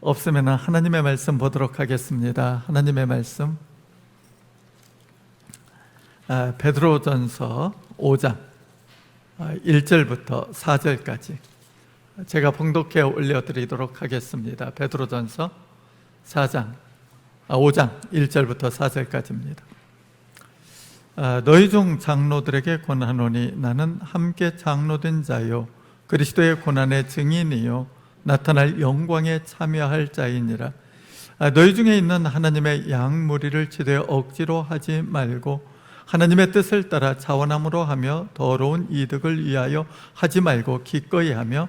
없으면 하나님의 말씀 보도록 하겠습니다. 하나님의 말씀 베드로전서 5장 1절부터 4절까지 제가 봉독해 올려드리도록 하겠습니다. 베드로전서 5장 1절부터 4절까지입니다. 너희 중 장로들에게 권하노니 나는 함께 장로된 자요 그리스도의 고난의 증인이요 나타날 영광에 참여할 자이니라. 너희 중에 있는 하나님의 양무리를 지도에 억지로 하지 말고 하나님의 뜻을 따라 자원함으로 하며 더러운 이득을 위하여 하지 말고 기꺼이 하며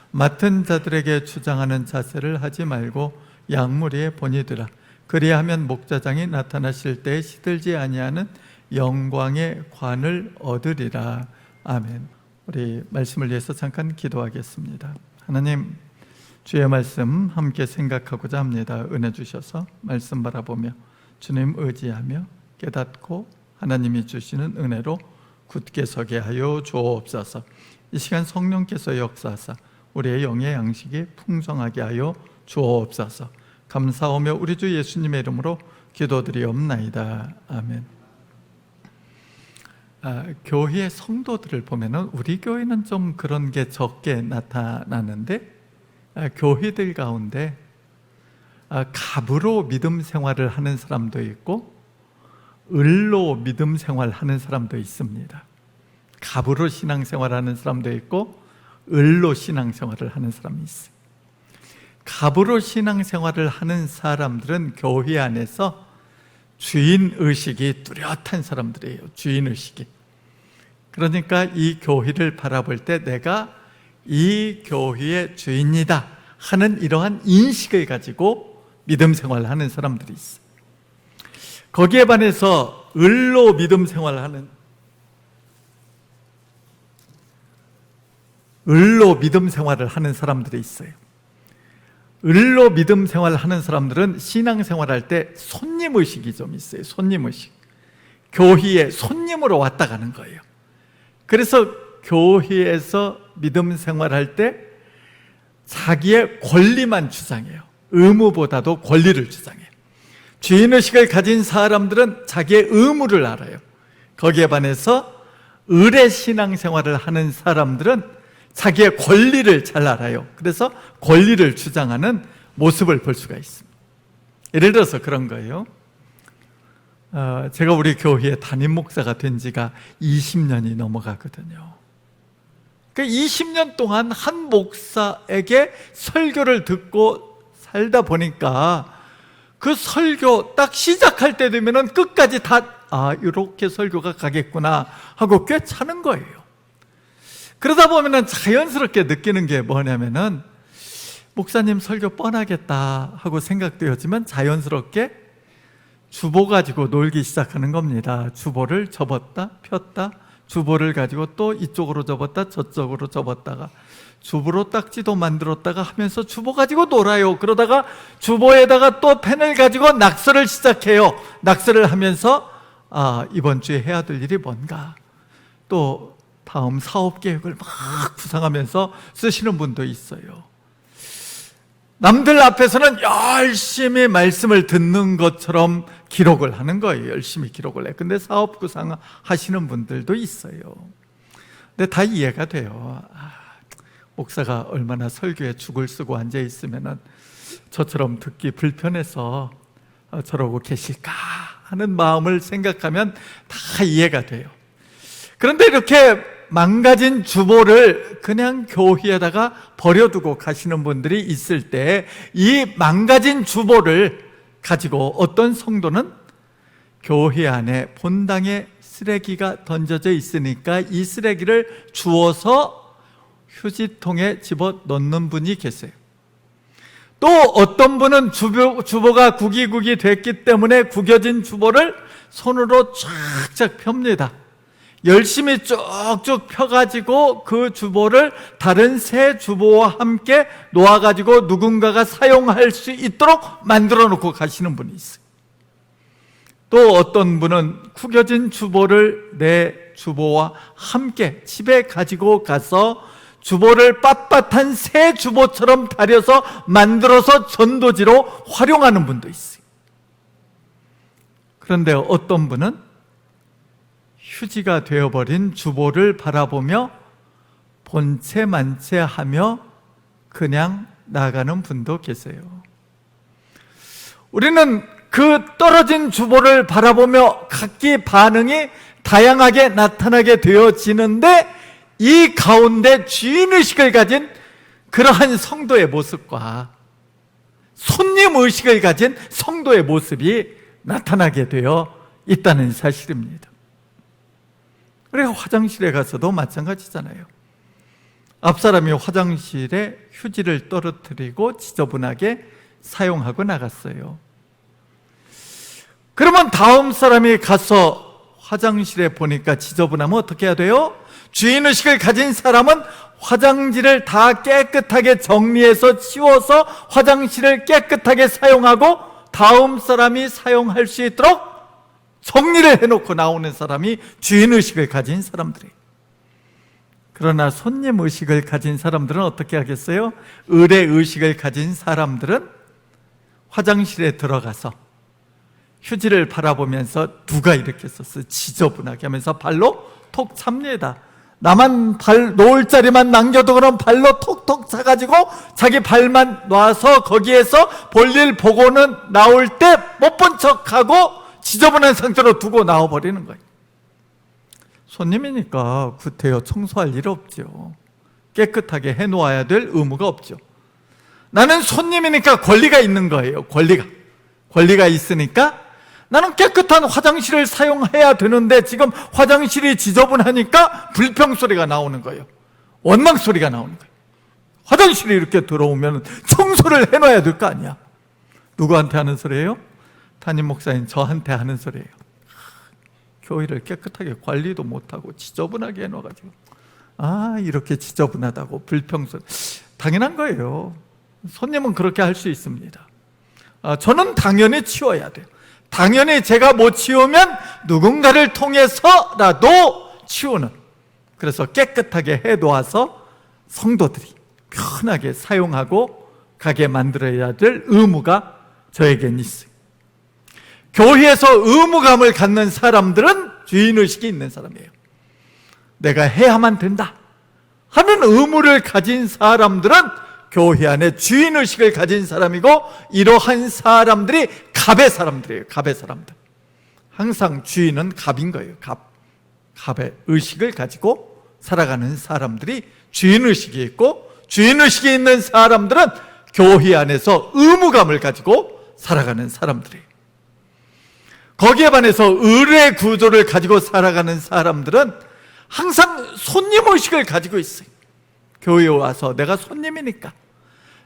맡은 자들에게 주장하는 자세를 하지 말고 양무리에 본이되라. 그리하면 목자장이 나타나실 때에 시들지 아니하는 영광의 관을 얻으리라. 아멘. 우리 말씀을 위해서 잠깐 기도하겠습니다. 하나님, 주의 말씀 함께 생각하고자 합니다. 은혜 주셔서 말씀 바라보며 주님 의지하며 깨닫고 하나님이 주시는 은혜로 굳게 서게 하여 주옵소서. 이 시간 성령께서 역사하사 우리의 영의 양식이 풍성하게 하여 주옵소서. 감사하며 우리 주 예수님의 이름으로 기도드리옵나이다. 아멘. 교회의 성도들을 보면 우리 교회는 좀 그런 게 적게 나타나는데 교회들 가운데 갑으로 믿음 생활을 하는 사람도 있고 을로 믿음 생활하는 사람도 있습니다. 갑으로 신앙생활하는 사람도 있고 을로 신앙생활을 하는 사람이 있어요. 갑으로 신앙생활을 하는 사람들은 교회 안에서 주인의식이 뚜렷한 사람들이에요. 주인의식이. 그러니까 이 교회를 바라볼 때 내가 이 교회의 주인이다 하는 이러한 인식을 가지고 믿음 생활을 하는 사람들이 있어요. 거기에 반해서 을로 믿음 생활을 하는 사람들이 있어요. 을로 믿음 생활을 하는 사람들은 신앙생활할 때 손님의식이 좀 있어요. 손님의식. 교회에 손님으로 왔다 가는 거예요. 그래서 교회에서 믿음 생활할 때 자기의 권리만 주장해요. 의무보다도 권리를 주장해요. 주인의식을 가진 사람들은 자기의 의무를 알아요. 거기에 반해서 을의 신앙생활을 하는 사람들은 자기의 권리를 잘 알아요. 그래서 권리를 주장하는 모습을 볼 수가 있습니다. 예를 들어서 그런 거예요. 제가 우리 교회의 담임 목사가 된 지가 20년이 넘어가거든요. 그 20년 동안 한 목사에게 설교를 듣고 살다 보니까 그 설교 딱 시작할 때 되면은 끝까지 다 이렇게 설교가 가겠구나 하고 꿰차는 거예요. 그러다 보면은 자연스럽게 느끼는 게 뭐냐면은 목사님 설교 뻔하겠다 하고 생각되었지만 자연스럽게 주보 가지고 놀기 시작하는 겁니다. 주보를 접었다 폈다 주보를 가지고 또 이쪽으로 접었다 저쪽으로 접었다가 주보로 딱지도 만들었다가 하면서 주보 가지고 놀아요. 그러다가 주보에다가 또 펜을 가지고 낙서를 시작해요. 낙서를 하면서 이번 주에 해야 될 일이 뭔가, 또 다음 사업 계획을 막 구상하면서 쓰시는 분도 있어요. 남들 앞에서는 열심히 말씀을 듣는 것처럼 기록을 하는 거예요. 열심히 기록을 해요. 근데 사업 구상하시는 분들도 있어요. 근데 다 이해가 돼요. 목사가 얼마나 설교에 죽을 쓰고 앉아 있으면은 저처럼 듣기 불편해서 저러고 계실까 하는 마음을 생각하면 다 이해가 돼요. 그런데 이렇게 망가진 주보를 그냥 교회에다가 버려두고 가시는 분들이 있을 때 이 망가진 주보를 가지고 어떤 성도는 교회 안에 본당에 쓰레기가 던져져 있으니까 이 쓰레기를 주워서 휴지통에 집어 넣는 분이 계세요. 또 어떤 분은 주보가 구기구기 됐기 때문에 구겨진 주보를 손으로 쫙쫙 펴니다. 열심히 쭉쭉 펴가지고 그 주보를 다른 새 주보와 함께 놓아가지고 누군가가 사용할 수 있도록 만들어 놓고 가시는 분이 있어요. 또 어떤 분은 구겨진 주보를 내 주보와 함께 집에 가지고 가서 주보를 빳빳한 새 주보처럼 다려서 만들어서 전도지로 활용하는 분도 있어요. 그런데 어떤 분은 휴지가 되어버린 주보를 바라보며 본체 만체하며 그냥 나가는 분도 계세요. 우리는 그 떨어진 주보를 바라보며 각기 반응이 다양하게 나타나게 되어지는데, 이 가운데 주인의식을 가진 그러한 성도의 모습과 손님의식을 가진 성도의 모습이 나타나게 되어 있다는 사실입니다. 우리가 화장실에 가서도 마찬가지잖아요. 앞사람이 화장실에 휴지를 떨어뜨리고 지저분하게 사용하고 나갔어요. 그러면 다음 사람이 가서 화장실에 보니까 지저분하면 어떻게 해야 돼요? 주인의식을 가진 사람은 화장지를 다 깨끗하게 정리해서 치워서 화장실을 깨끗하게 사용하고 다음 사람이 사용할 수 있도록 정리를 해놓고 나오는 사람이 주인의식을 가진 사람들이에요. 그러나 손님의식을 가진 사람들은 어떻게 하겠어요? 의례의식을 가진 사람들은 화장실에 들어가서 휴지를 바라보면서 누가 이렇게 썼어? 지저분하게 하면서 발로 톡 찹니다. 나만 발 놓을 자리만 남겨두고는 발로 톡톡 차가지고 자기 발만 놔서 거기에서 볼일 보고는 나올 때 못 본 척하고 지저분한 상태로 두고 나와버리는 거예요. 손님이니까 구태여 청소할 일 없죠. 깨끗하게 해놓아야 될 의무가 없죠. 나는 손님이니까 권리가 있는 거예요. 권리가 있으니까 나는 깨끗한 화장실을 사용해야 되는데 지금 화장실이 지저분하니까 불평 소리가 나오는 거예요. 원망 소리가 나오는 거예요. 화장실에 이렇게 들어오면 청소를 해놔야 될 거 아니야. 누구한테 하는 소리예요? 담임 목사님 저한테 하는 소리예요. 교회를 깨끗하게 관리도 못하고 지저분하게 해놔가지고 이렇게 지저분하다고 불평소리. 당연한 거예요. 손님은 그렇게 할 수 있습니다. 저는 당연히 치워야 돼요. 당연히 제가 못 치우면 누군가를 통해서라도 치우는, 그래서 깨끗하게 해놓아서 성도들이 편하게 사용하고 가게 만들어야 될 의무가 저에겐 있어요. 교회에서 의무감을 갖는 사람들은 주인의식이 있는 사람이에요. 내가 해야만 된다 하는 의무를 가진 사람들은 교회 안에 주인의식을 가진 사람이고, 이러한 사람들이 갑의 사람들이에요. 갑의 사람들. 항상 주인은 갑인 거예요. 갑의 의식을 가지고 살아가는 사람들이 주인의식이 있고, 주인의식이 있는 사람들은 교회 안에서 의무감을 가지고 살아가는 사람들이에요. 거기에 반해서 의례 구조를 가지고 살아가는 사람들은 항상 손님의식을 가지고 있어요. 교회에 와서 내가 손님이니까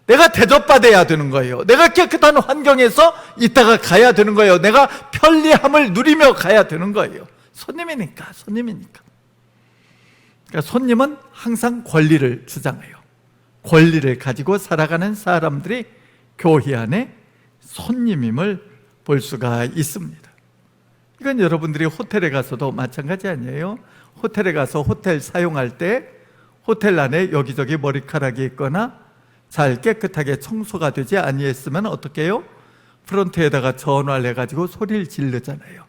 내가 대접받아야 되는 거예요. 내가 깨끗한 환경에서 있다가 가야 되는 거예요. 내가 편리함을 누리며 가야 되는 거예요. 손님이니까. 그러니까 손님은 항상 권리를 주장해요. 권리를 가지고 살아가는 사람들이 교회 안에 손님임을 볼 수가 있습니다. 이건 여러분들이 호텔에 가서도 마찬가지 아니에요? 호텔에 가서 호텔 사용할 때 호텔 안에 여기저기 머리카락이 있거나 잘 깨끗하게 청소가 되지 아니했으면 어떻게 해요? 프론트에다가 전화를 해가지고 소리를 지르잖아요.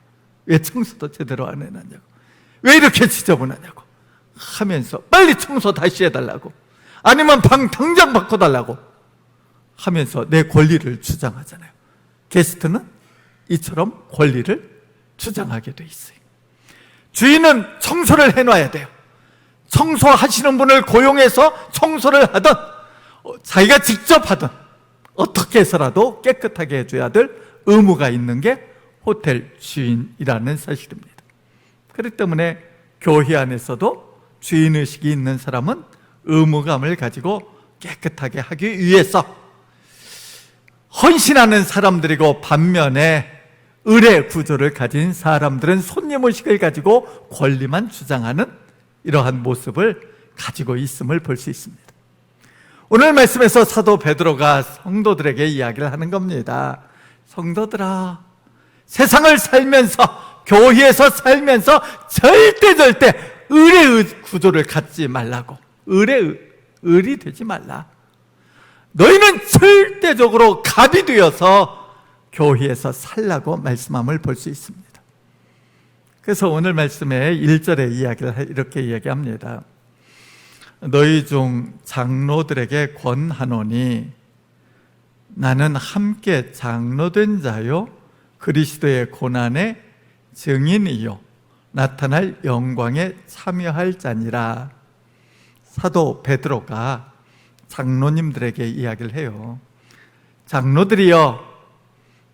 왜 청소도 제대로 안 해놨냐고, 왜 이렇게 지저분하냐고 하면서 빨리 청소 다시 해달라고, 아니면 방 당장 바꿔달라고 하면서 내 권리를 주장하잖아요. 게스트는 이처럼 권리를 주장하게 돼 있어요. 주인은 청소를 해놔야 돼요. 청소하시는 분을 고용해서 청소를 하든 자기가 직접 하든 어떻게 해서라도 깨끗하게 해줘야 될 의무가 있는 게 호텔 주인이라는 사실입니다. 그렇기 때문에 교회 안에서도 주인의식이 있는 사람은 의무감을 가지고 깨끗하게 하기 위해서 헌신하는 사람들이고, 반면에 의례 구조를 가진 사람들은 손님의식을 가지고 권리만 주장하는 이러한 모습을 가지고 있음을 볼 수 있습니다. 오늘 말씀에서 사도 베드로가 성도들에게 이야기를 하는 겁니다. 성도들아, 세상을 살면서, 교회에서 살면서 절대 의례 구조를 갖지 말라고. 의례 을이 되지 말라. 너희는 절대적으로 갑이 되어서 교회에서 살라고 말씀함을 볼 수 있습니다. 그래서 오늘 말씀에 1절의 이야기를 이렇게 이야기합니다. 너희 중 장로들에게 권하노니 나는 함께 장로된 자요 그리스도의 고난의 증인이요 나타날 영광에 참여할 자니라. 사도 베드로가 장로님들에게 이야기를 해요. 장로들이여,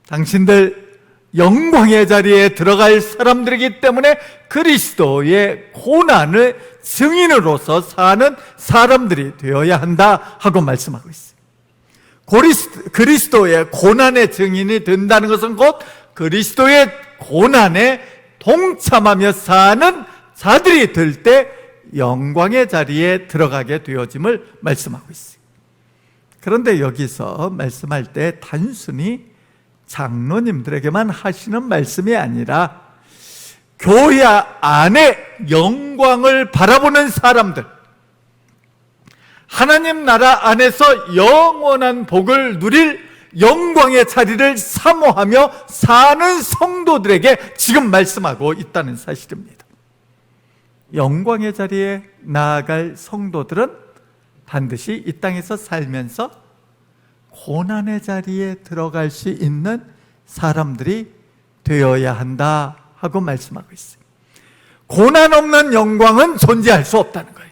당신들 영광의 자리에 들어갈 사람들이기 때문에 그리스도의 고난을 증인으로서 사는 사람들이 되어야 한다 하고 말씀하고 있어요. 그리스도의 고난의 증인이 된다는 것은 곧 그리스도의 고난에 동참하며 사는 자들이 될 때 영광의 자리에 들어가게 되어짐을 말씀하고 있어요. 그런데 여기서 말씀할 때 단순히 장로님들에게만 하시는 말씀이 아니라 교회 안에 영광을 바라보는 사람들, 하나님 나라 안에서 영원한 복을 누릴 영광의 자리를 사모하며 사는 성도들에게 지금 말씀하고 있다는 사실입니다. 영광의 자리에 나아갈 성도들은 반드시 이 땅에서 살면서 고난의 자리에 들어갈 수 있는 사람들이 되어야 한다 하고 말씀하고 있어요. 고난 없는 영광은 존재할 수 없다는 거예요.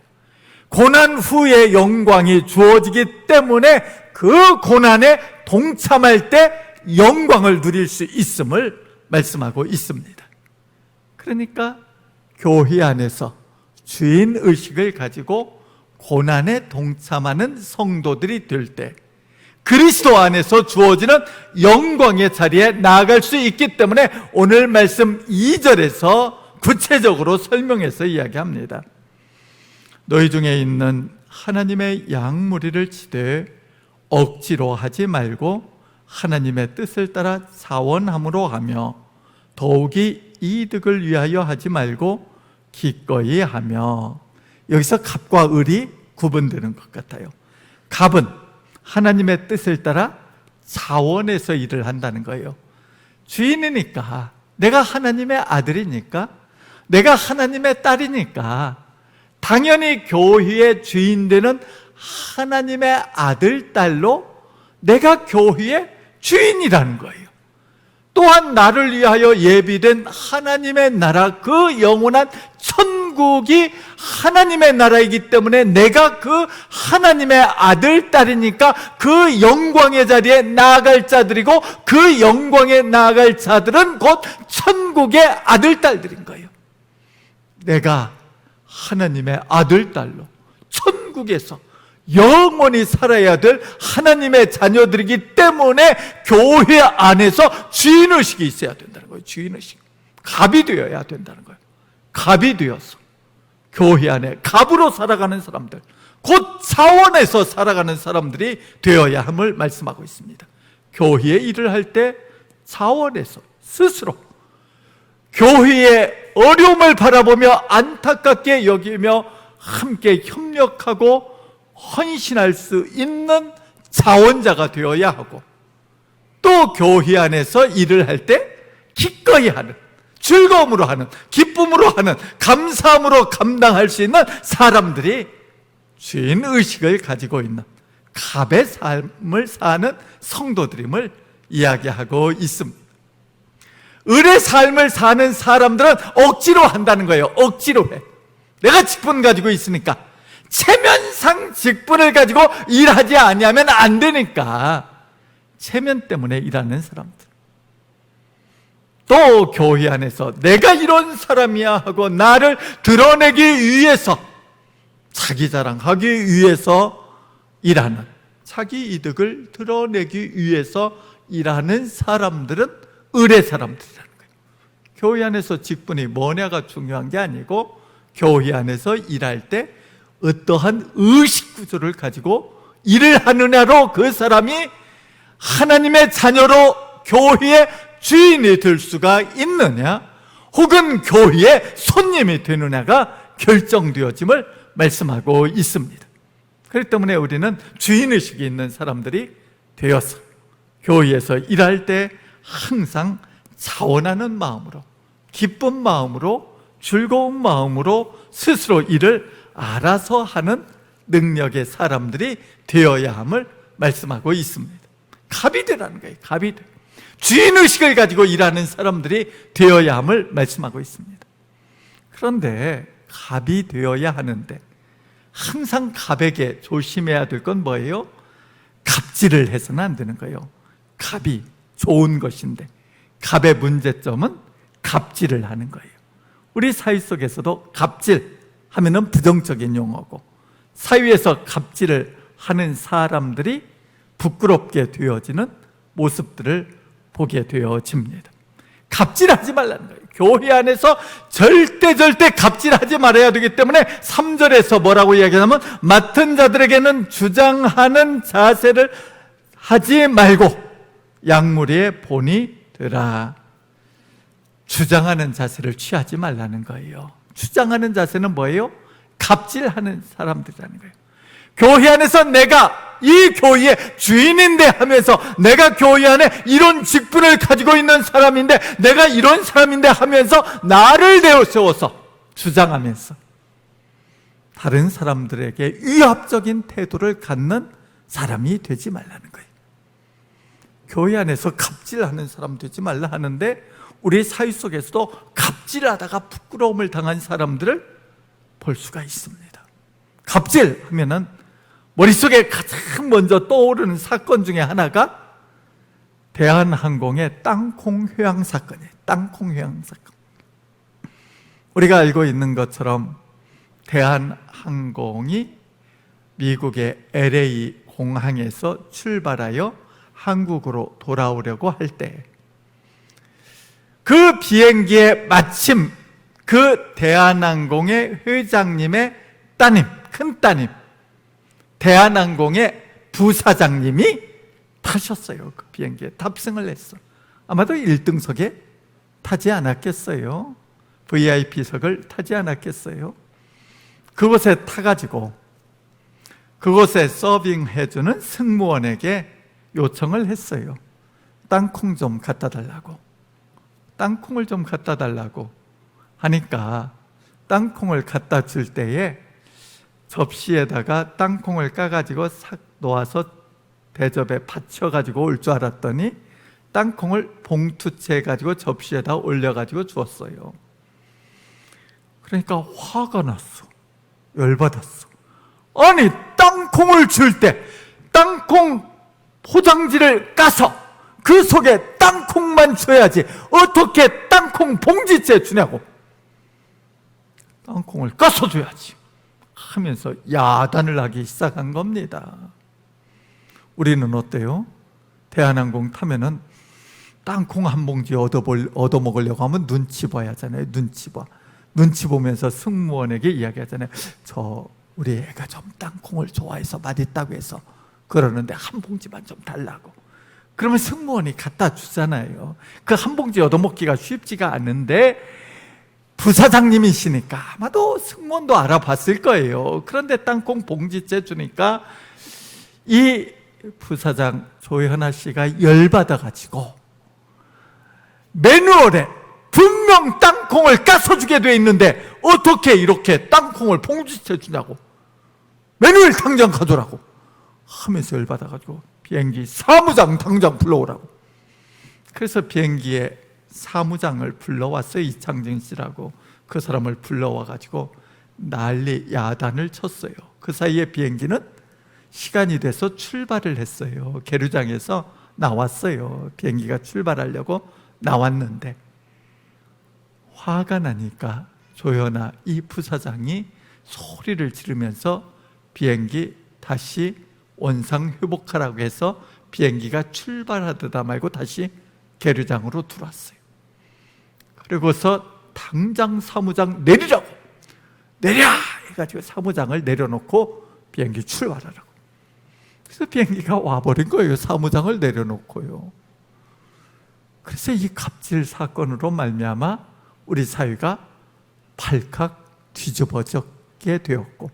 고난 후에 영광이 주어지기 때문에 그 고난에 동참할 때 영광을 누릴 수 있음을 말씀하고 있습니다. 그러니까 교회 안에서 주인의식을 가지고 고난에 동참하는 성도들이 될 때 그리스도 안에서 주어지는 영광의 자리에 나아갈 수 있기 때문에 오늘 말씀 2절에서 구체적으로 설명해서 이야기합니다. 너희 중에 있는 하나님의 양무리를 치되 억지로 하지 말고 하나님의 뜻을 따라 자원함으로 하며 더욱이 이득을 위하여 하지 말고 기꺼이 하며. 여기서 갑과 을이 구분되는 것 같아요. 갑은 하나님의 뜻을 따라 자원해서 일을 한다는 거예요. 주인이니까, 내가 하나님의 아들이니까, 내가 하나님의 딸이니까 당연히 교회의 주인 되는 하나님의 아들, 딸로 내가 교회의 주인이라는 거예요. 또한 나를 위하여 예비된 하나님의 나라, 그 영원한 천국이 하나님의 나라이기 때문에 내가 그 하나님의 아들, 딸이니까 그 영광의 자리에 나아갈 자들이고 그 영광에 나아갈 자들은 곧 천국의 아들, 딸들인 거예요. 내가 하나님의 아들, 딸로 천국에서 영원히 살아야 될 하나님의 자녀들이기 때문에 교회 안에서 주인의식이 있어야 된다는 거예요. 주인의식. 갑이 되어야 된다는 거예요. 갑이 되어서 교회 안에 갑으로 살아가는 사람들, 곧 자원에서 살아가는 사람들이 되어야 함을 말씀하고 있습니다. 교회의 일을 할 때 자원에서 스스로 교회의 어려움을 바라보며 안타깝게 여기며 함께 협력하고 헌신할 수 있는 자원자가 되어야 하고, 또 교회 안에서 일을 할 때 기꺼이 하는, 즐거움으로 하는, 기쁨으로 하는, 감사함으로 감당할 수 있는 사람들이 주인의식을 가지고 있는 갑의 삶을 사는 성도들임을 이야기하고 있습니다. 을의 삶을 사는 사람들은 억지로 한다는 거예요. 억지로 해. 내가 직분 가지고 있으니까, 체면상 직분을 가지고 일하지 아니하면 안 되니까 체면 때문에 일하는 사람들, 또 교회 안에서 내가 이런 사람이야 하고 나를 드러내기 위해서, 자기 자랑하기 위해서 일하는, 자기 이득을 드러내기 위해서 일하는 사람들은 을의 사람들이라는 거예요. 교회 안에서 직분이 뭐냐가 중요한 게 아니고 교회 안에서 일할 때 어떠한 의식구조를 가지고 일을 하느냐로 그 사람이 하나님의 자녀로 교회의 주인이 될 수가 있느냐, 혹은 교회의 손님이 되느냐가 결정되어짐을 말씀하고 있습니다. 그렇기 때문에 우리는 주인의식이 있는 사람들이 되어서 교회에서 일할 때 항상 자원하는 마음으로, 기쁜 마음으로, 즐거운 마음으로 스스로 일을 알아서 하는 능력의 사람들이 되어야 함을 말씀하고 있습니다. 갑이 되라는 거예요. 갑이 돼. 주인의식을 가지고 일하는 사람들이 되어야 함을 말씀하고 있습니다. 그런데 갑이 되어야 하는데 항상 갑에게 조심해야 될 건 뭐예요? 갑질을 해서는 안 되는 거예요. 갑이 좋은 것인데 갑의 문제점은 갑질을 하는 거예요. 우리 사회 속에서도 갑질 하면은 부정적인 용어고, 사회에서 갑질을 하는 사람들이 부끄럽게 되어지는 모습들을 보게 되어집니다. 갑질하지 말라는 거예요. 교회 안에서 절대 갑질하지 말아야 되기 때문에 3절에서 뭐라고 이야기하냐면, 맡은 자들에게는 주장하는 자세를 하지 말고 양무리의 본이 되라. 주장하는 자세를 취하지 말라는 거예요. 주장하는 자세는 뭐예요? 갑질하는 사람들이라는 거예요. 교회 안에서 내가 이 교회의 주인인데 하면서, 내가 교회 안에 이런 직분을 가지고 있는 사람인데, 내가 이런 사람인데 하면서 나를 내세워서 주장하면서 다른 사람들에게 위압적인 태도를 갖는 사람이 되지 말라는 거예요. 교회 안에서 갑질하는 사람 되지 말라 하는데, 우리 사회 속에서도 갑질하다가 부끄러움을 당한 사람들을 볼 수가 있습니다. 갑질하면은 머릿속에 가장 먼저 떠오르는 사건 중에 하나가 대한항공의 땅콩 회항 사건이에요. 땅콩 회항 사건. 우리가 알고 있는 것처럼 대한항공이 미국의 LA 공항에서 출발하여 한국으로 돌아오려고 할 때, 그 비행기에 마침 그 대한항공의 회장님의 따님, 큰 따님, 대한항공의 부사장님이 타셨어요. 그 비행기에 탑승을 했어. 아마도 1등석에 타지 않았겠어요? VIP석을 타지 않았겠어요? 그곳에 타가지고 그곳에 서빙해주는 승무원에게 요청을 했어요. 땅콩 좀 갖다 달라고. 땅콩을 좀 갖다 달라고 하니까, 땅콩을 갖다 줄 때에 접시에다가 땅콩을 까가지고 싹 놓아서 대접에 받쳐가지고 올 줄 알았더니 땅콩을 봉투채 가지고 접시에다 올려가지고 주었어요. 그러니까 화가 났어. 열받았어. 아니, 땅콩을 줄 때 땅콩 포장지를 까서 그 속에 땅콩만 줘야지 어떻게 땅콩 봉지째 주냐고. 땅콩을 까서 줘야지 하면서 야단을 하기 시작한 겁니다. 우리는 어때요? 대한항공 타면은 땅콩 한 봉지 얻어먹으려고 하면 눈치 봐야 하잖아요. 눈치 봐. 눈치 보면서 승무원에게 이야기하잖아요. 우리 애가 좀 땅콩을 좋아해서 맛있다고 해서 그러는데 한 봉지만 좀 달라고. 그러면 승무원이 갖다 주잖아요. 그 한 봉지 얻어먹기가 쉽지가 않은데, 부사장님이시니까 아마도 승무원도 알아봤을 거예요. 그런데 땅콩 봉지째 주니까 이 부사장 조현아 씨가 열받아가지고 매뉴얼에 분명 땅콩을 까서 주게 돼 있는데 어떻게 이렇게 땅콩을 봉지째 주냐고, 매뉴얼 당장 가져라고 하면서 열받아가지고 비행기 사무장 당장 불러오라고. 그래서 비행기에 사무장을 불러왔어요. 이창진 씨라고. 그 사람을 불러와가지고 난리 야단을 쳤어요. 그 사이에 비행기는 시간이 돼서 출발을 했어요. 계류장에서 나왔어요. 비행기가 출발하려고 나왔는데, 화가 나니까 조연아 이 부사장이 소리를 지르면서 비행기 다시 원상 회복하라고 해서 비행기가 출발하다 말고 다시 계류장으로 들어왔어요. 그리고서 당장 사무장 내리라고, 내려! 해가지고 사무장을 내려놓고 비행기 출발하라고. 그래서 비행기가 와버린 거예요. 사무장을 내려놓고요. 그래서 이 갑질 사건으로 말미암아 우리 사회가 발칵 뒤집어지게 되었고,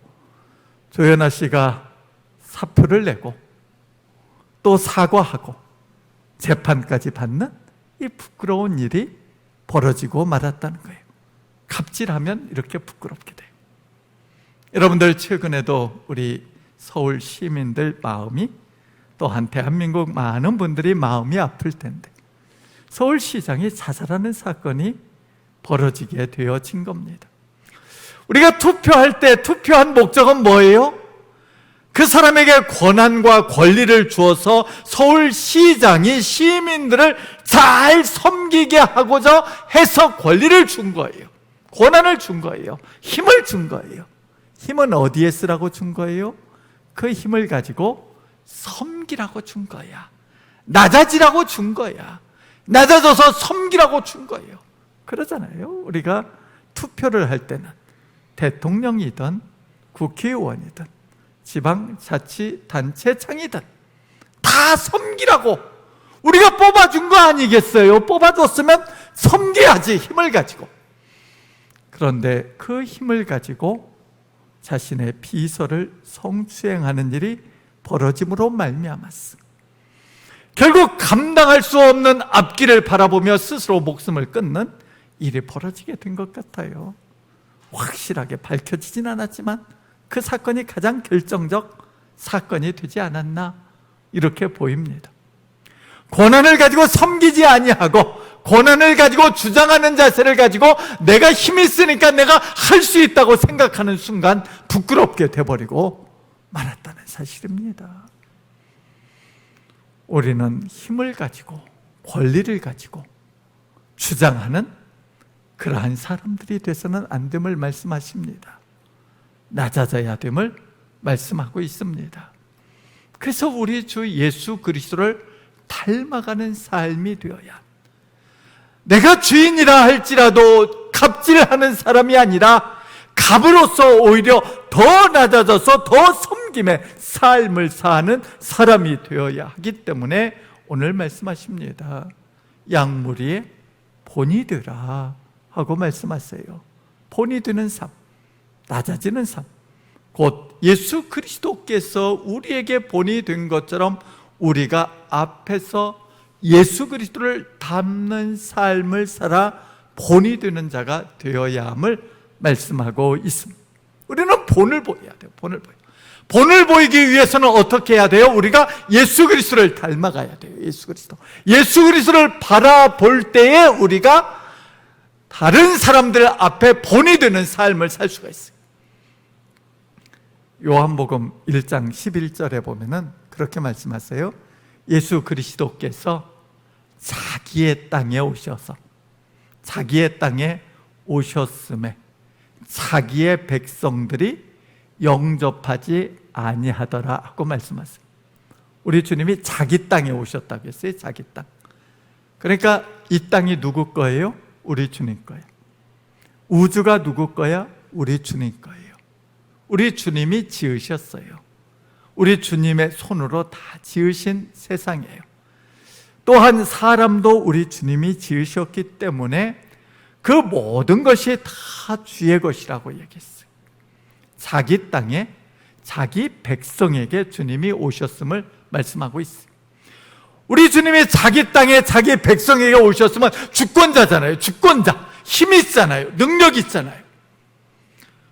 조연아 씨가 사표를 내고 또 사과하고 재판까지 받는 이 부끄러운 일이 벌어지고 말았다는 거예요. 갑질하면 이렇게 부끄럽게 돼요. 여러분들, 최근에도 우리 서울 시민들 마음이, 또한 대한민국 많은 분들이 마음이 아플 텐데 서울시장이 자살하는 사건이 벌어지게 되어진 겁니다. 우리가 투표할 때 투표한 목적은 뭐예요? 그 사람에게 권한과 권리를 주어서 서울시장이 시민들을 잘 섬기게 하고자 해서 권리를 준 거예요. 권한을 준 거예요. 힘을 준 거예요. 힘은 어디에 쓰라고 준 거예요? 그 힘을 가지고 섬기라고 준 거야. 낮아지라고 준 거야. 낮아져서 섬기라고 준 거예요. 그러잖아요. 우리가 투표를 할 때는 대통령이든 국회의원이든 지방자치단체장이든 다 섬기라고 우리가 뽑아준 거 아니겠어요? 뽑아줬으면 섬겨야지, 힘을 가지고. 그런데 그 힘을 가지고 자신의 비서를 성추행하는 일이 벌어짐으로 말미암았어. 결국 감당할 수 없는 앞길을 바라보며 스스로 목숨을 끊는 일이 벌어지게 된 것 같아요. 확실하게 밝혀지진 않았지만 그 사건이 가장 결정적 사건이 되지 않았나, 이렇게 보입니다. 권한을 가지고 섬기지 아니하고 권한을 가지고 주장하는 자세를 가지고 내가 힘이 있으니까 내가 할 수 있다고 생각하는 순간 부끄럽게 돼버리고 말았다는 사실입니다. 우리는 힘을 가지고 권리를 가지고 주장하는 그러한 사람들이 돼서는 안 됨을 말씀하십니다. 낮아져야 됨을 말씀하고 있습니다. 그래서 우리 주 예수 그리스도를 닮아가는 삶이 되어야, 내가 주인이라 할지라도 갑질하는 사람이 아니라 갑으로서 오히려 더 낮아져서 더 섬김의 삶을 사는 사람이 되어야 하기 때문에 오늘 말씀하십니다. 양무리의 본이 되라 하고 말씀하세요. 본이 되는 삶, 낮아지는 삶, 곧 예수 그리스도께서 우리에게 본이 된 것처럼 우리가 앞에서 예수 그리스도를 닮는 삶을 살아 본이 되는 자가 되어야 함을 말씀하고 있습니다. 우리는 본을 보여야 돼요. 본을 보이기 위해서는 어떻게 해야 돼요? 우리가 예수 그리스도를 닮아가야 돼요. 예수 그리스도를 바라볼 때에 우리가 다른 사람들 앞에 본이 되는 삶을 살 수가 있어요. 요한복음 1장 11절에 보면은 그렇게 말씀하세요. 예수 그리스도께서 자기의 땅에 오셨음에 자기의 백성들이 영접하지 아니하더라 하고 말씀하세요. 우리 주님이 자기 땅에 오셨다고 했어요. 자기 땅. 그러니까 이 땅이 누구 거예요? 우리 주님 거예요. 우주가 누구 거야? 우리 주님 거예요. 우리 주님이 지으셨어요. 우리 주님의 손으로 다 지으신 세상이에요. 또한 사람도 우리 주님이 지으셨기 때문에 그 모든 것이 다 주의 것이라고 얘기했어요. 자기 땅에 자기 백성에게 주님이 오셨음을 말씀하고 있어요. 우리 주님이 자기 땅에 자기 백성에게 오셨으면 주권자잖아요. 주권자, 힘이 있잖아요. 능력이 있잖아요.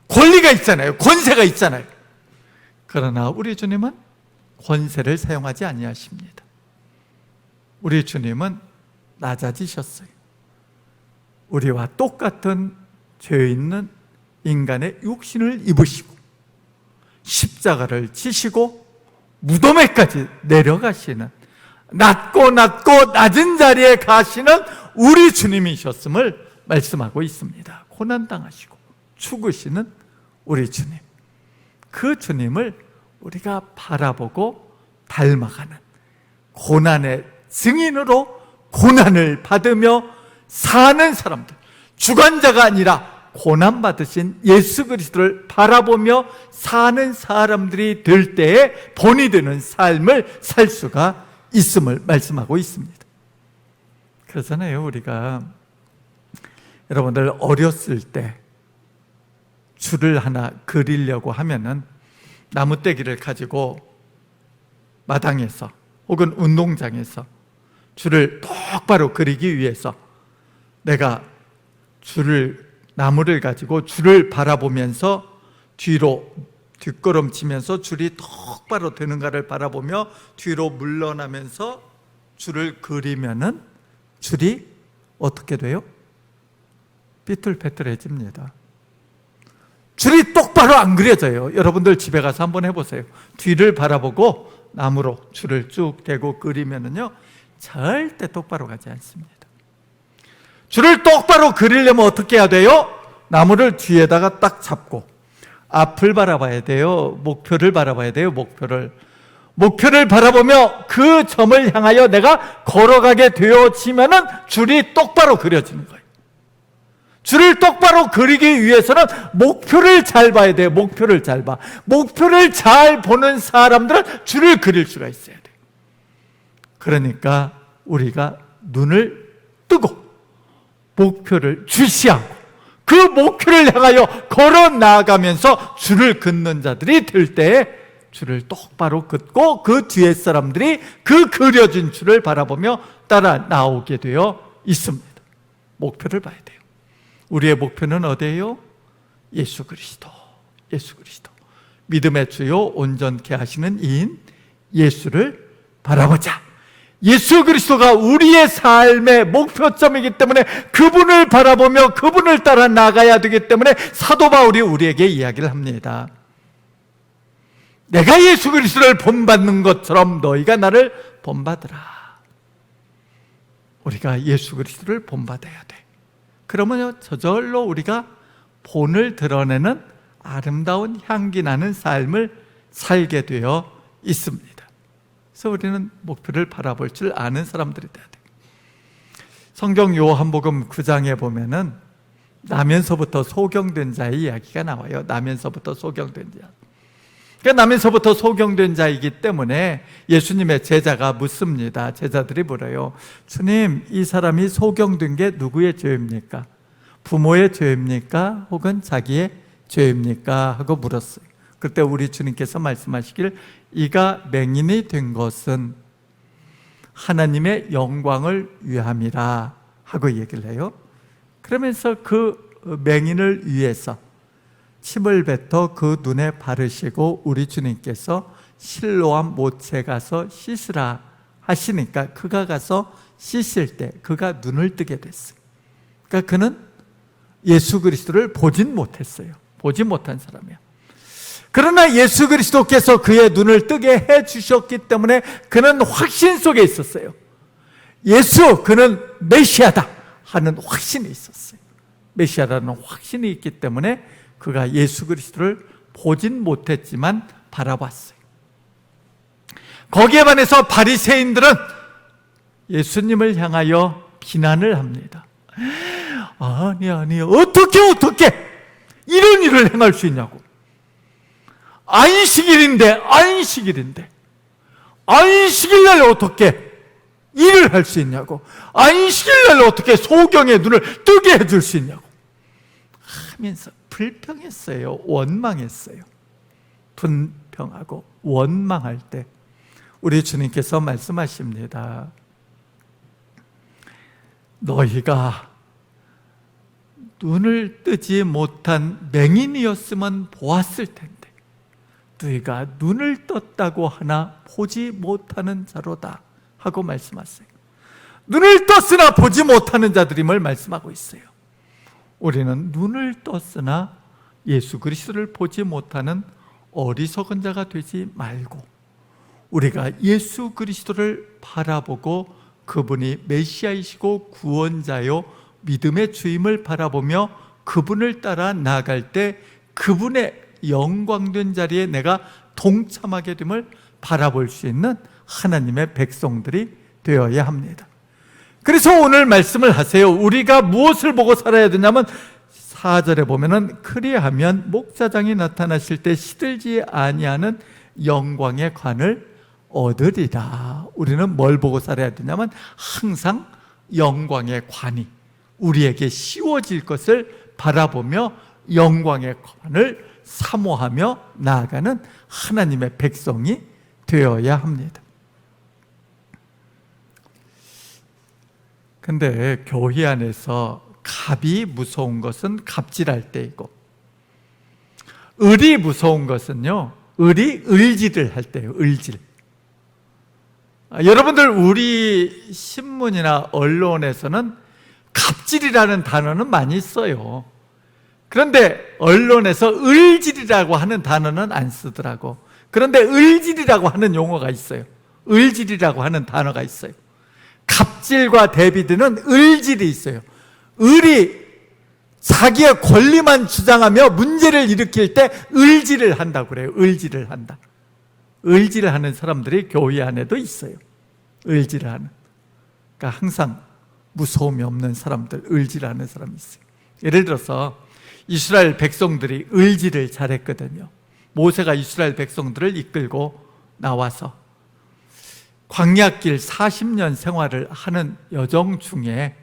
권리가 있잖아요. 권세가 있잖아요. 그러나 우리 주님은 권세를 사용하지 아니하십니다. 우리 주님은 낮아지셨어요. 우리와 똑같은 죄 있는 인간의 육신을 입으시고 십자가를 지시고 무덤에까지 내려가시는, 낮고 낮은 자리에 가시는 우리 주님이셨음을 말씀하고 있습니다. 고난당하시고 죽으시는 우리 주님, 그 주님을 우리가 바라보고 닮아가는, 고난의 증인으로 고난을 받으며 사는 사람들, 주관자가 아니라 고난받으신 예수 그리스도를 바라보며 사는 사람들이 될 때에 본이 되는 삶을 살 수가 있음을 말씀하고 있습니다. 그러잖아요. 우리가 여러분들 어렸을 때 줄을 하나 그리려고 하면은 나무떼기를 가지고 마당에서 혹은 운동장에서 줄을 똑바로 그리기 위해서 내가 나무를 가지고 줄을 바라보면서 뒤로 뒷걸음치면서 줄이 똑바로 되는가를 바라보며 뒤로 물러나면서 줄을 그리면은 줄이 어떻게 돼요? 삐뚤빼뚤해집니다. 줄이 똑바로 안 그려져요. 여러분들 집에 가서 한번 해보세요. 뒤를 바라보고 나무로 줄을 쭉 대고 그리면은요, 절대 똑바로 가지 않습니다. 줄을 똑바로 그리려면 어떻게 해야 돼요? 나무를 뒤에다가 딱 잡고 앞을 바라봐야 돼요. 목표를 바라봐야 돼요. 목표를 바라보며 그 점을 향하여 내가 걸어가게 되어지면은 줄이 똑바로 그려지는 거예요. 줄을 똑바로 그리기 위해서는 목표를 잘 봐야 돼요. 목표를 잘 봐. 목표를 잘 보는 사람들은 줄을 그릴 수가 있어야 돼요. 그러니까 우리가 눈을 뜨고 목표를 주시하고 그 목표를 향하여 걸어 나아가면서 줄을 긋는 자들이 될 때에 줄을 똑바로 긋고 그 뒤에 사람들이 그 그려진 줄을 바라보며 따라 나오게 되어 있습니다. 목표를 봐야 돼요. 우리의 목표는 어디예요? 예수 그리스도. 믿음의 주요 온전케 하시는 이인 예수를 바라보자. 예수 그리스도가 우리의 삶의 목표점이기 때문에 그분을 바라보며 그분을 따라 나가야 되기 때문에 사도 바울이 우리에게 이야기를 합니다. 내가 예수 그리스도를 본받는 것처럼 너희가 나를 본받으라. 우리가 예수 그리스도를 본받아야 돼. 그러면요, 저절로 우리가 본을 드러내는 아름다운 향기 나는 삶을 살게 되어 있습니다. 그래서 우리는 목표를 바라볼 줄 아는 사람들이 돼야 돼요. 성경 요한복음 9장에 보면은 나면서부터 소경된 자의 이야기가 나와요. 나면서부터 소경된 자. 그러니까 나면서부터 소경된 자이기 때문에 예수님의 제자가 묻습니다. 제자들이 물어요. 주님, 이 사람이 소경된 게 누구의 죄입니까? 부모의 죄입니까? 혹은 자기의 죄입니까? 하고 물었어요. 그때 우리 주님께서 말씀하시길 이가 맹인이 된 것은 하나님의 영광을 위함이라 하고 얘기를 해요. 그러면서 그 맹인을 위해서 침을 뱉어 그 눈에 바르시고 우리 주님께서 실로암 못에 가서 씻으라 하시니까 그가 가서 씻을 때 그가 눈을 뜨게 됐어요. 그러니까 그는 예수 그리스도를 보진 못했어요. 보지 못한 사람이야. 그러나 예수 그리스도께서 그의 눈을 뜨게 해주셨기 때문에 그는 확신 속에 있었어요. 그는 메시아다 하는 확신이 있었어요. 메시아라는 확신이 있기 때문에 그가 예수 그리스도를 보진 못했지만 바라봤어요. 거기에 반해서 바리새인들은 예수님을 향하여 비난을 합니다. 아니 어떻게 이런 일을 행할 수 있냐고. 안식일인데 안식일날 어떻게 일을 할 수 있냐고. 안식일날 어떻게 소경의 눈을 뜨게 해줄 수 있냐고 하면서 불평했어요. 원망했어요. 분평하고 원망할 때 우리 주님께서 말씀하십니다. 너희가 눈을 뜨지 못한 맹인이었으면 보았을 텐데 너희가 눈을 떴다고 하나 보지 못하는 자로다 하고 말씀하세요. 눈을 떴으나 보지 못하는 자들임을 말씀하고 있어요. 우리는 눈을 떴으나 예수 그리스도를 보지 못하는 어리석은 자가 되지 말고 우리가 예수 그리스도를 바라보고 그분이 메시아이시고 구원자요 믿음의 주임을 바라보며 그분을 따라 나아갈 때 그분의 영광된 자리에 내가 동참하게 됨을 바라볼 수 있는 하나님의 백성들이 되어야 합니다. 그래서 오늘 말씀을 하세요. 우리가 무엇을 보고 살아야 되냐면 4절에 보면은 그리하면 목자장이 나타나실 때 시들지 아니하는 영광의 관을 얻으리라. 우리는 뭘 보고 살아야 되냐면 항상 영광의 관이 우리에게 씌워질 것을 바라보며 영광의 관을 사모하며 나아가는 하나님의 백성이 되어야 합니다. 근데 교회 안에서 갑이 무서운 것은 갑질할 때이고, 을이 무서운 것은요, 을이 을질을 할 때예요. 을질. 여러분들 우리 신문이나 언론에서는 갑질이라는 단어는 많이 써요. 그런데 언론에서 을질이라고 하는 단어는 안 쓰더라고. 그런데 을질이라고 하는 용어가 있어요. 을질이라고 하는 단어가 있어요. 갑질과 대비되는 을질이 있어요. 을이 자기의 권리만 주장하며 문제를 일으킬 때 을질을 한다고 그래요. 을질을 한다. 을질을 하는 사람들이 교회 안에도 있어요. 을질을 하는. 그러니까 항상 무서움이 없는 사람들, 을질을 하는 사람이 있어요. 예를 들어서 이스라엘 백성들이 을질을 잘했거든요. 모세가 이스라엘 백성들을 이끌고 나와서 광야길 40년 생활을 하는 여정 중에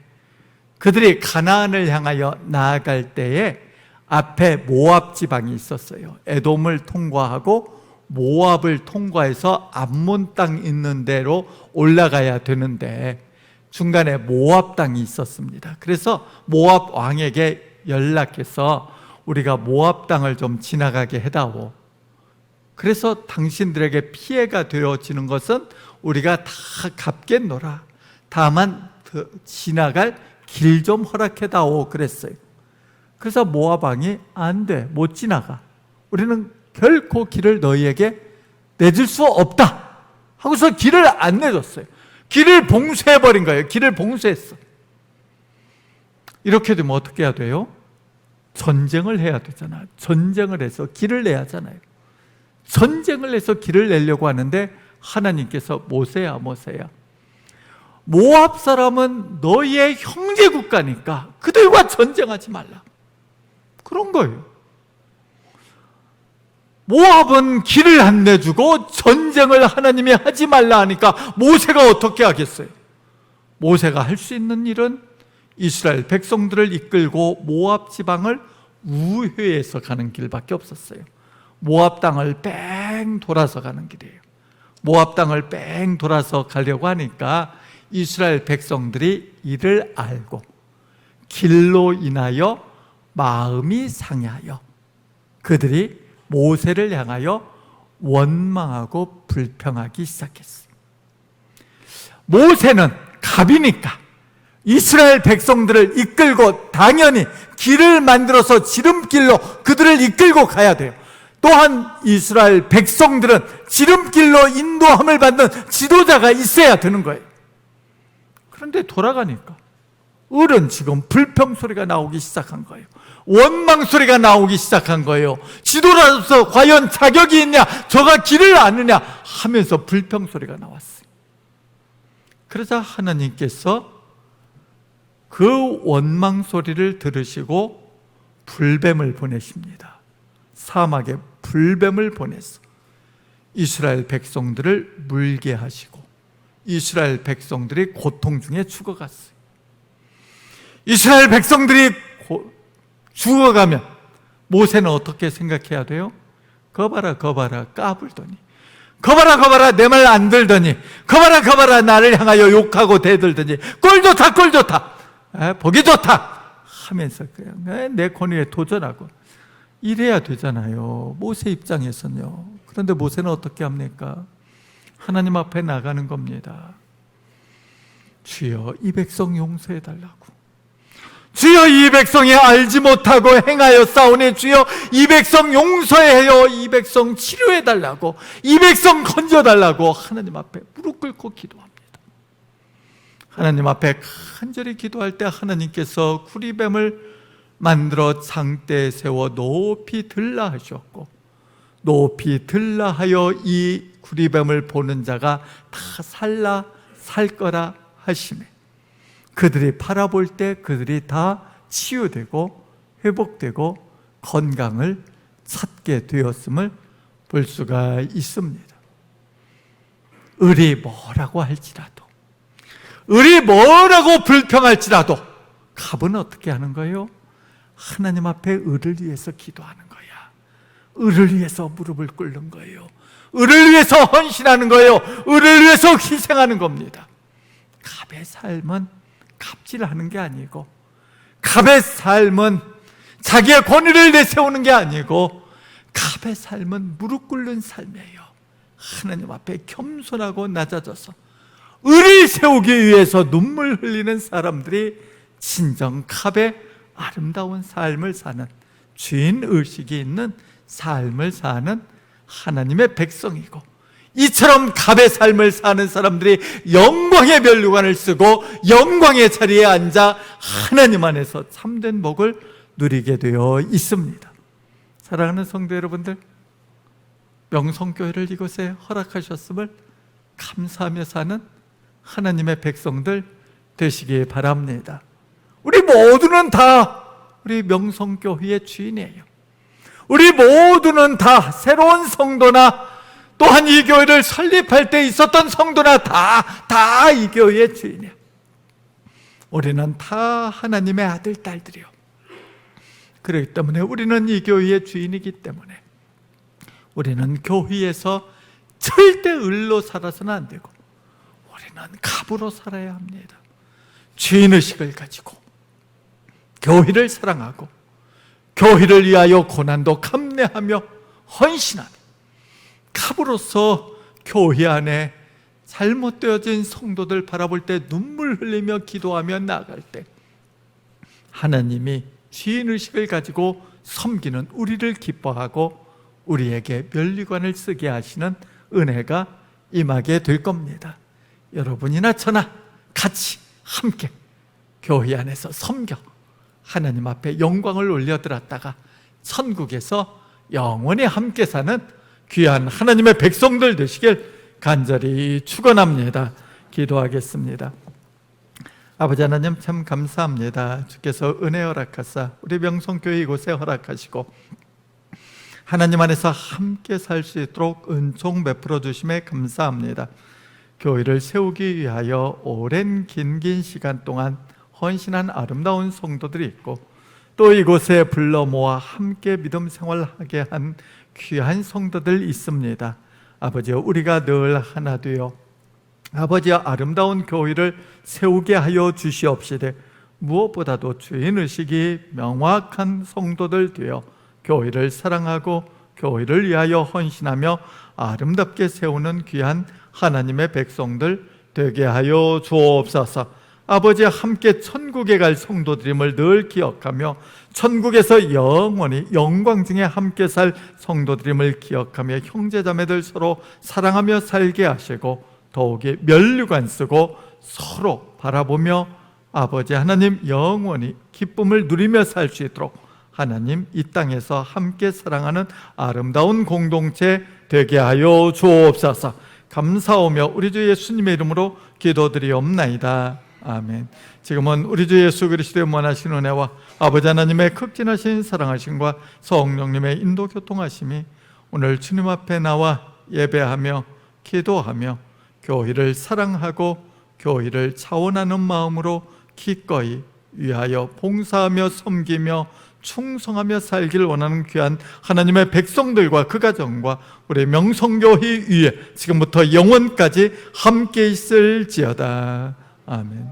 그들이 가나안을 향하여 나아갈 때에 앞에 모압 지방이 있었어요. 에돔을 통과하고 모압을 통과해서 암몬 땅 있는 데로 올라가야 되는데 중간에 모압 땅이 있었습니다. 그래서 모압 왕에게 연락해서 우리가 모압 땅을 좀 지나가게 해다오. 그래서 당신들에게 피해가 되어지는 것은 우리가 다 갚겠노라. 다만 지나갈 길 좀 허락해다오 그랬어요. 그래서 모압 왕이 안 돼, 못 지나가. 우리는 결코 길을 너희에게 내줄 수 없다 하고서 길을 안 내줬어요. 길을 봉쇄해버린 거예요. 길을 봉쇄했어. 이렇게 되면 어떻게 해야 돼요? 전쟁을 해야 되잖아요. 전쟁을 해서 길을 내야 하잖아요. 전쟁을 해서 길을 내려고 하는데 하나님께서 모세야 모압 사람은 너희의 형제 국가니까 그들과 전쟁하지 말라. 그런 거예요. 모압은 길을 안 내주고 전쟁을 하나님이 하지 말라 하니까 모세가 어떻게 하겠어요? 모세가 할 수 있는 일은 이스라엘 백성들을 이끌고 모압 지방을 우회해서 가는 길밖에 없었어요. 모압 땅을 뺑 돌아서 가는 길이에요. 모압 땅을 뺑 돌아서 가려고 하니까 이스라엘 백성들이 이를 알고 길로 인하여 마음이 상해하여 그들이 모세를 향하여 원망하고 불평하기 시작했어요. 모세는 갑이니까 이스라엘 백성들을 이끌고 당연히 길을 만들어서 지름길로 그들을 이끌고 가야 돼요. 또한 이스라엘 백성들은 지름길로 인도함을 받는 지도자가 있어야 되는 거예요. 그런데 돌아가니까 을은 지금 불평 소리가 나오기 시작한 거예요. 원망 소리가 나오기 시작한 거예요. 지도자로서 과연 자격이 있냐, 저가 길을 아느냐 하면서 불평 소리가 나왔어요. 그러자 하나님께서 그 원망 소리를 들으시고 불뱀을 보내십니다. 사막에 불뱀을 보내서 이스라엘 백성들을 물게 하시고 이스라엘 백성들이 고통 중에 죽어갔어요. 이스라엘 백성들이 죽어가면 모세는 어떻게 생각해야 돼요? 거봐라 까불더니, 거봐라 내 말 안 들더니, 거봐라 나를 향하여 욕하고 대들더니, 꼴 좋다 보기 좋다 하면서 그냥 내 권위에 도전하고 이래야 되잖아요. 모세 입장에서는요. 그런데 모세는 어떻게 합니까? 하나님 앞에 나가는 겁니다. 주여 이 백성 용서해 달라고. 주여 이 백성이 알지 못하고 행하여 싸우니 주여 이 백성 용서해요. 이 백성 치료해 달라고, 이 백성 건져 달라고 하나님 앞에 무릎 꿇고 기도합니다. 하나님 앞에 간절히 기도할 때 하나님께서 구리뱀을 만들어 장대에 세워 높이 들라 하셨고, 높이 들라 하여 이 구리뱀을 보는 자가 다 살 거라 하시네. 그들이 바라볼 때 그들이 다 치유되고 회복되고 건강을 찾게 되었음을 볼 수가 있습니다. 을이 뭐라고 할지라도, 을이 뭐라고 불평할지라도 갑은 어떻게 하는 거예요? 하나님 앞에 을을 위해서 기도하는 거야. 을을 위해서 무릎을 꿇는 거예요. 을을 위해서 헌신하는 거예요. 을을 위해서 희생하는 겁니다. 갑의 삶은 갑질하는 게 아니고, 갑의 삶은 자기의 권위를 내세우는 게 아니고, 갑의 삶은 무릎 꿇는 삶이에요. 하나님 앞에 겸손하고 낮아져서 을을 세우기 위해서 눈물 흘리는 사람들이 진정 갑의 아름다운 삶을 사는, 주인의식이 있는 삶을 사는 하나님의 백성이고, 이처럼 갑의 삶을 사는 사람들이 영광의 면류관을 쓰고 영광의 자리에 앉아 하나님 안에서 참된 복을 누리게 되어 있습니다. 사랑하는 성도 여러분들, 명성교회를 이곳에 허락하셨음을 감사하며 사는 하나님의 백성들 되시기 바랍니다. 우리 모두는 다 우리 명성교회의 주인이에요. 우리 모두는 다 새로운 성도나 또한 이 교회를 설립할 때 있었던 성도나 다 이 교회의 주인이에요. 우리는 다 하나님의 아들, 딸들이요. 그렇기 때문에 우리는 이 교회의 주인이기 때문에 우리는 교회에서 절대 을로 살아서는 안 되고 우리는 갑으로 살아야 합니다. 주인의식을 가지고 교회를 사랑하고 교회를 위하여 고난도 감내하며 헌신하며 갑으로서 교회 안에 잘못되어진 성도들 바라볼 때 눈물 흘리며 기도하며 나아갈 때 하나님이 주인의식을 가지고 섬기는 우리를 기뻐하고 우리에게 면류관을 쓰게 하시는 은혜가 임하게 될 겁니다. 여러분이나 저나 같이 함께 교회 안에서 섬겨 하나님 앞에 영광을 올려드렸다가 천국에서 영원히 함께 사는 귀한 하나님의 백성들 되시길 간절히 축원합니다. 기도하겠습니다. 아버지 하나님, 참 감사합니다. 주께서 은혜 허락하사 우리 명성교회 이곳에 허락하시고 하나님 안에서 함께 살 수 있도록 은총 베풀어 주심에 감사합니다. 교회를 세우기 위하여 오랜 긴 시간 동안 헌신한 아름다운 성도들이 있고 또 이곳에 불러 모아 함께 믿음 생활하게 한 귀한 성도들 있습니다. 아버지여, 우리가 늘 하나 되어 아버지의 아름다운 교회를 세우게 하여 주시옵시되 무엇보다도 주인의식이 명확한 성도들 되어 교회를 사랑하고 교회를 위하여 헌신하며 아름답게 세우는 귀한 하나님의 백성들 되게 하여 주옵소서. 아버지, 함께 천국에 갈 성도들임을 늘 기억하며 천국에서 영원히 영광 중에 함께 살 성도들임을 기억하며 형제자매들 서로 사랑하며 살게 하시고 더욱이 면류관 쓰고 서로 바라보며 아버지 하나님 영원히 기쁨을 누리며 살 수 있도록 하나님 이 땅에서 함께 사랑하는 아름다운 공동체 되게 하여 주옵소서. 감사하며 우리 주 예수님의 이름으로 기도드리옵나이다. 아멘. 지금은 우리 주 예수 그리스도의 무한하신 은혜와 아버지 하나님의 극진하신 사랑하심과 성령님의 인도 교통하심이 오늘 주님 앞에 나와 예배하며 기도하며 교회를 사랑하고 교회를 차원하는 마음으로 기꺼이 위하여 봉사하며 섬기며 충성하며 살기를 원하는 귀한 하나님의 백성들과 그 가정과 우리 명성교회 위에 지금부터 영원까지 함께 있을지어다. 아멘.